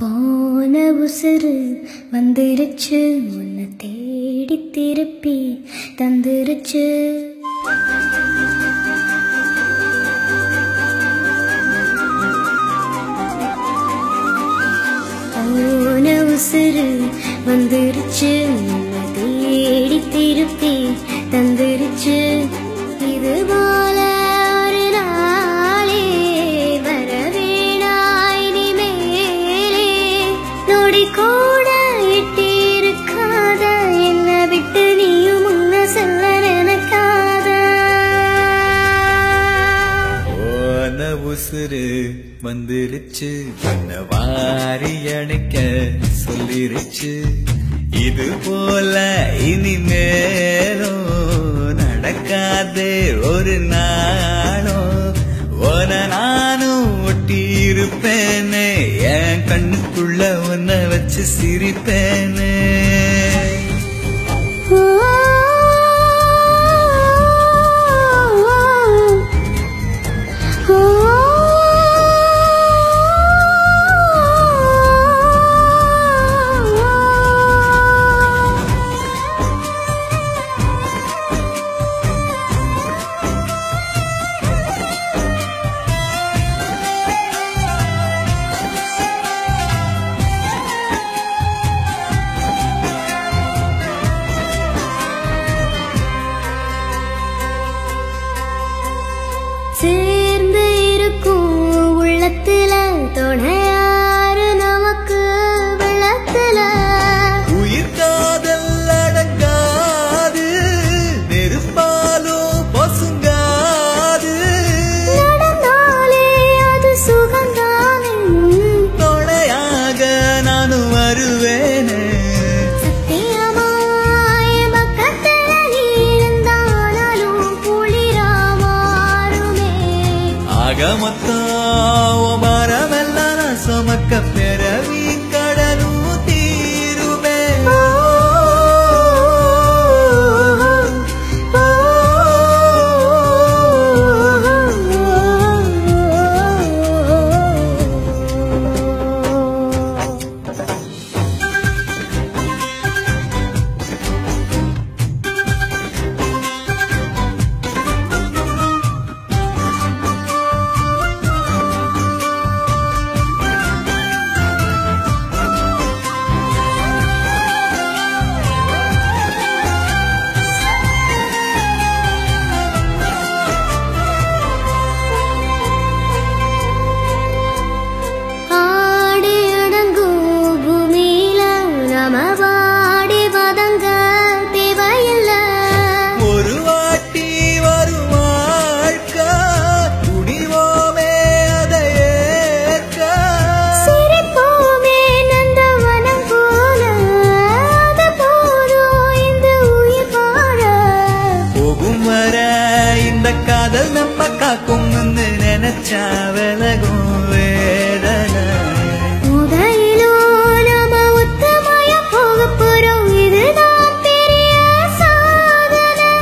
போன உசுறு வந்துருச்சு, உன்னை தேடி திருப்பி தந்துருச்சு. போன உசுறு வந்துருச்சு, உன்னை தேடி திருப்பி தந்துருச்சு. இது போல ஒரு நாளே வரவேணாய் இனிமேலே. நொடி கூட எட்டி இருக்காத என்னை விட்டு நீயும் முன்ன செல்ல நினைக்காத. போன உசுறு வந்துருச்சு, உன்னை வாரி அணைக்க சொல்லிருச்சு. இது போல இனிமேலும் நடக்காதே ஒரு நாளும். உன நானும் ஒட்டி இருப்பேனே, என் கண்ணுக்குள்ள உன்னை வச்சு சிரிப்பேனே. சேர்ந்து இருக்கும் உள்ளத்துல துணையாரு நமக்கு வெள்ளத்துல. உயிர் காதல் அடங்காது, நெருப்பாலும் பசுங்காது. நடந்தாலே அது சுகந்தானே, தொடையாக நானும் வருவேனே. சத்தியமாய் பக்கத்துல நீ இருந்தாலும் குளிரா மாறுமே. ஆக மொத்தம் மரமெல்லாம் நான் சுமக்க பிறவி கடலும் தீருமே. காதல் நம்ம காக்கும் நினைச்சா விலகும் வேதனை. முதலிலும் நாம ஒத்தமாய போக போறோம், இதுதான் பெரிய சாதனை.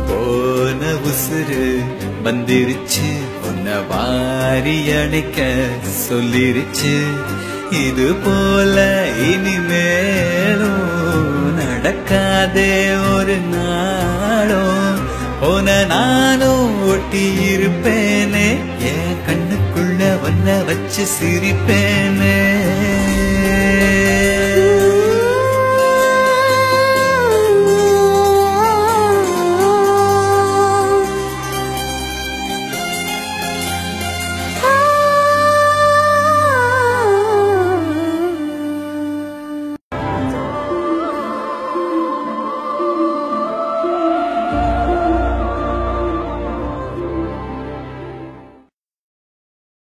போன உசுறு வந்துருச்சு, உன்னை வாரி அணைக்க சொல்லிருச்சு. இது போல இனிமேலும் நடக்காதே ஒரு நாளும். உன நானும் ஒட்டி இருப்பேனே, என் கண்ணுக்குள்ள உன்னை வச்சு சிரிப்பேனே.